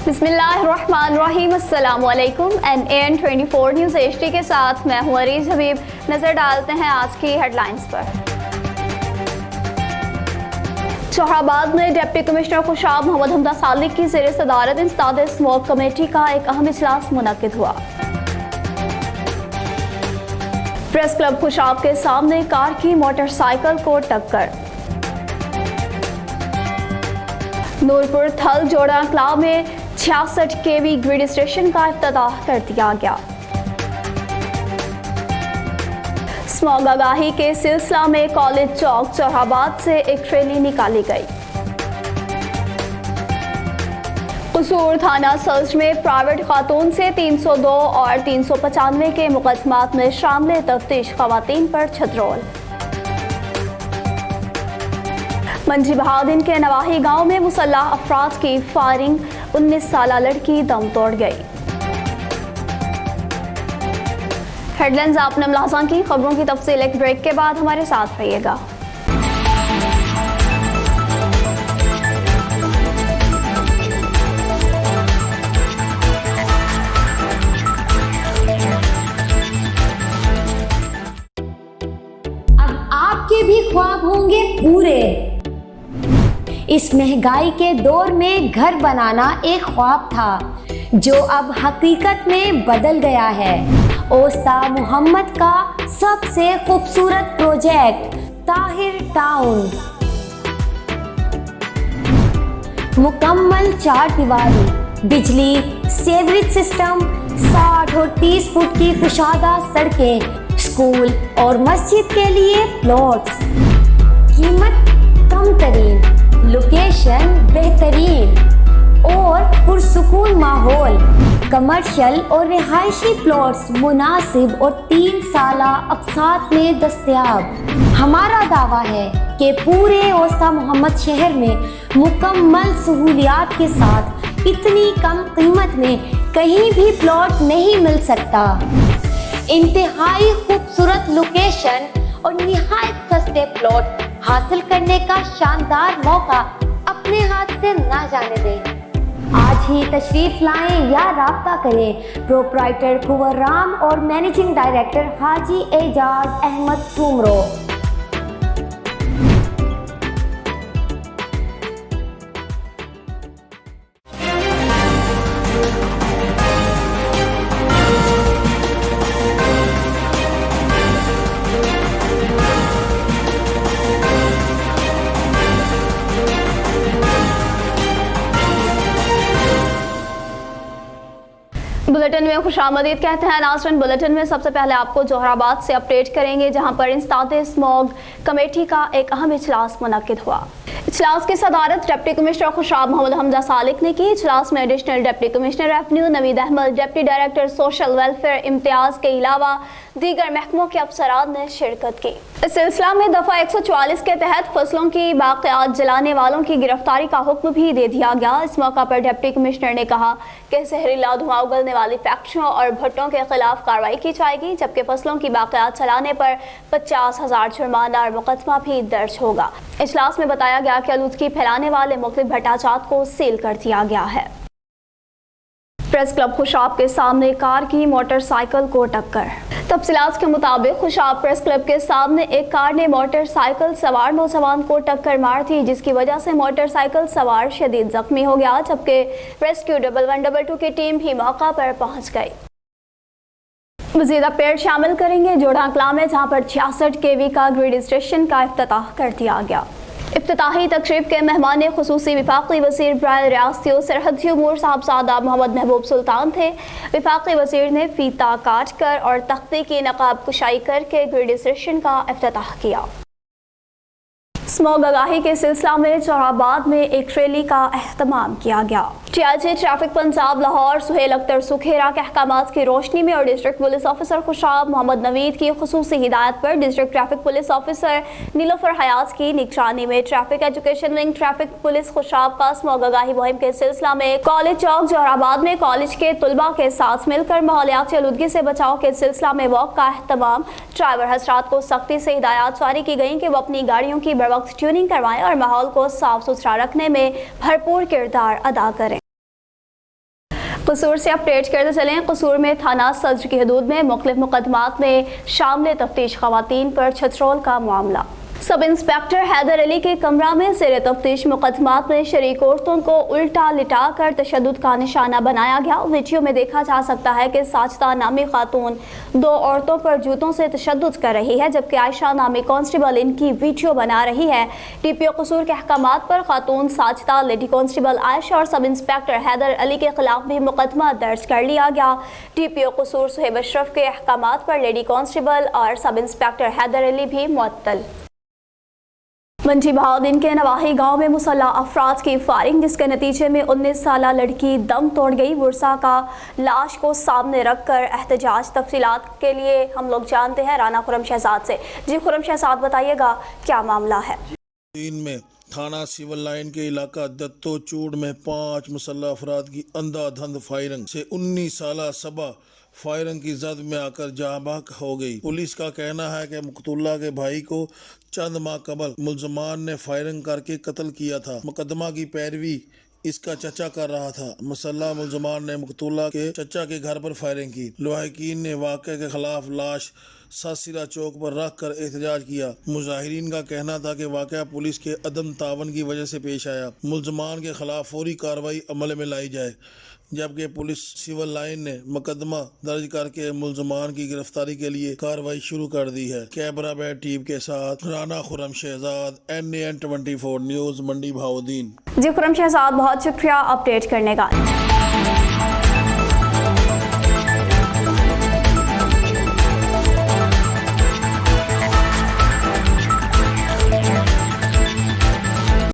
बिस्मिल्लाहिर्रहमानिर्रहीम, अस्सलामुअलैकुम। NAN24 news HD के साथ मैं हूँ अरीज हबीब। नजर डालते हैं आज की हेडलाइंस पर। जहाराबाद में डिप्टी कमिश्नर खुशाब मोहम्मद हमदा सालिक की ज़ेर सदारत इंसदाद स्मोक कमेटी का एक अहम इजलास मुनक्किद हुआ। प्रेस क्लब खुशाब के सामने कार की मोटरसाइकिल को टक्कर। नूरपुर थल जोड़ा अंकलाव में 66 kV ग्रिड स्टेशन का इफ्तिताह कर दिया गया। स्मॉग आगाही के सिलसिला में कॉलेज चौक जहाराबाद से एक रैली निकाली गई। कसूर थाना सल्ज में प्राइवेट खातून से 302 और 395 के मुकदमात में शामिल तफ्तीश खवातीन पर छतरोल। मंजी बहाउद्दीन के नवाही गांव में मुसल्लह अफराद की फायरिंग, 19 साला लड़की दम तोड़ गई। हेडलाइंस आपने मुलाहजा की। खबरों की तफसील एक ब्रेक के बाद हमारे साथ रहिएगा। अब आपके भी ख्वाब होंगे पूरे। इस महंगाई के दौर में घर बनाना एक ख्वाब था जो अब हकीकत में बदल गया है। ओस्ता मोहम्मद का सबसे खूबसूरत प्रोजेक्ट ताहिर टाउन, मुकम्मल 4 दीवारी, बिजली, सीवरेज सिस्टम, 60 और 30 फुट की कुशादा सड़कें, स्कूल और मस्जिद के लिए प्लॉट्स, कीमत कम तरीन, लोकेशन बेहतरीन और पुरसुकून माहौल, कमर्शियल और रिहायशी प्लॉट्स मुनासिब और 3 साला अक़सात में दस्तयाब। हमारा दावा है कि पूरे ओस्ता मोहम्मद शहर में मुकम्मल सहूलियात के साथ इतनी कम कीमत में कहीं भी प्लॉट नहीं मिल सकता। इंतहाई खूबसूरत लोकेशन और निहायत सस्ते प्लॉट हासिल करने का शानदार मौका अपने हाथ से ना जाने दें। आज ही तशरीफ लाएं या राब्ता करें प्रोप्राइटर कुंवर राम और मैनेजिंग डायरेक्टर हाजी एजाज अहमद सुमरो। बुलेटिन में खुशामदीद कहते हैं नाज़रीन। बुलेटिन में सबसे पहले आपको जहाराबाद से अपडेट करेंगे, जहां पर इंसदाद स्मॉग कमेटी का एक अहम इजलास मुनक्किद हुआ। इजलास की सदारत डिप्टी कमिश्नर खुशाब मोहम्मद हमदा सालिक ने की। इजलास में additional deputy commissioner revenue Naveed Ahmed, deputy director social welfare Imtiaz के अलावा दीगर महकमों के अफसरान ने शिरकत की। इस सिलसिला में दफ़ा 144 के तहत फसलों की बाक़ियात जलाने वालों की गिरफ्तारी का हुक्म भी दे दिया गया। इस मौका पर डिप्टी कमिश्नर ने कहा कि जहरीला धुआं उगलने वाली फैक्ट्रियों और भट्टों के खिलाफ कार्रवाई की जाएगी, जबकि फसलों की बाक़ियात चलाने पर 50,000 जुर्माना और मुकदमा भी दर्ज होगा। इजलास में बताया गया कि आलूदगी फैलाने वाले मुख्तलिफ भट्टाजात को सील कर दिया गया है। प्रेस क्लब खुशाब के सामने कार की मोटरसाइकिल को टक्कर। तफसीलात के मुताबिक खुशाब प्रेस क्लब के सामने एक कार ने मोटरसाइकिल सवार नौजवान को टक्कर मार दी, जिसकी वजह से मोटरसाइकिल सवार शदीद जख्मी हो गया, जबकि रेस्क्यू 1122 की टीम भी मौका पर पहुंच गई। मज़ीद अपडेट शामिल करेंगे जोड़ा अंकलाव में, जहां पर 66 kV का ग्रिड स्टेशन का इफ्तिताह कर दिया गया। इफ्तिताही तकरीब के मेहमान खुसूसी वफाकी वज़ीर बराए रियासती और सरहदी उमूर साहबजादा मोहम्मद महबूब सुल्तान थे। वफाकी वज़ीर ने फीता काट कर और तख्ती की नकाब कुशाई करके ग्रिड स्टेशन का इफ्तिताह किया। स्मॉग आगाही के सिलसिला में जहाराबाद में एक रैली का एहतमाम किया गया। TIG ट्रैफिक पंजाब लाहौर सुहेल अख्तर सुखेरा के अहकामात की रोशनी में और district police officer Khushab Mohammad Naveed की खुसूसी हिदायत पर district traffic police officer Nilofar Hayat की निगरानी में traffic education wing traffic police Khushab का स्मॉग आगाही मुहिम के सिलसिला में कॉलेज चौक जहाराबाद में कॉलेज के तुलबा के साथ मिलकर माहौलियाती आलूदगी से बचाव के सिलसिला में वॉक का एहतमाम। ड्राइवर हजरात को सख्ती से हिदायत जारी की गई कि वो अपनी गाड़ियों की वक्त ट्यूनिंग करवाएं और माहौल को साफ सुथरा रखने में भरपूर किरदार अदा करें। कसूर से अपडेट करते चलें। कसूर में थाना सदर की हदूद में मुख्तलिफ मुकदमात में शामिल तफ्तीश खवातीन पर छतरोल का मामला। सब इंस्पेक्टर हैदर अली के कमरा में ज़ेर तफ्तीश मुकदमात में शरीक औरतों को उल्टा लिटा कर तशद्दुद का निशाना बनाया गया। वीडियो में देखा जा सकता है कि साजिदा नामी खातून 2 औरतों पर जूतों से तशद्दुद कर रही है, जबकि आयशा नामी कांस्टेबल इनकी वीडियो बना रही है। DPO कसूर के अहकामात पर खातून साजिदा, लेडी कांस्टेबल आयशा और सब इंस्पेक्टर हैदर अली के खिलाफ भी मुकदमा दर्ज कर लिया गया। DPO कसूर सुहेब अशरफ के अहकामात पर लेडी कांस्टेबल और सब इंस्पेक्टर हैदर अली भी मुअत्तल। मंडी बहाउद्दीन के नवाही गांव में मुसल्लह अफराद की फायरिंग, जिसके नतीजे में 19 साला लड़की दम तोड़ गई। वर्षा का लाश को सामने रखकर एहतजाज। तफसीलात के लिए हम लोग जानते हैं राना खुरम शहजाद से। जी खुरम शहजाद, बताइएगा क्या मामला है? में थाना सिविल लाइन के इलाका दत्तो चूड़ में 5 मुसल्लह अफराद की अंधाधुंध फायरिंग से 19 साला सबा फायरिंग की जद में आकर जाँबाक हो गई। पुलिस का कहना है कि मुकतुल्ला के भाई को चंद माह कबल मुलजमान ने फायरिंग करके कत्ल किया था। मुकदमा की पैरवी इसका चचा कर रहा था। मुसल्लह मुलजमान ने मुकतुल्ला के चचा के घर पर फायरिंग की। लवाहिकीन ने वाक़े के खिलाफ लाश सासिरा चौक पर रख कर एहतजाज किया। मुजाहिरीन का कहना था कि वाक़या पुलिस के अदम तावन की वजह से पेश आया। मुलजमान के खिलाफ फौरी कार्रवाई अमल में लाई जाए, जबकि पुलिस सिविल लाइन ने मुकदमा दर्ज करके मुलजमान की गिरफ्तारी के लिए कार्रवाई शुरू कर दी है। कैमरा मैन टीम के साथ राना खुरम शहजाद, NAN 24 न्यूज़, मंडी बहाउद्दीन। जी खुरम शहजाद, बहुत शुक्रिया अपडेट करने का।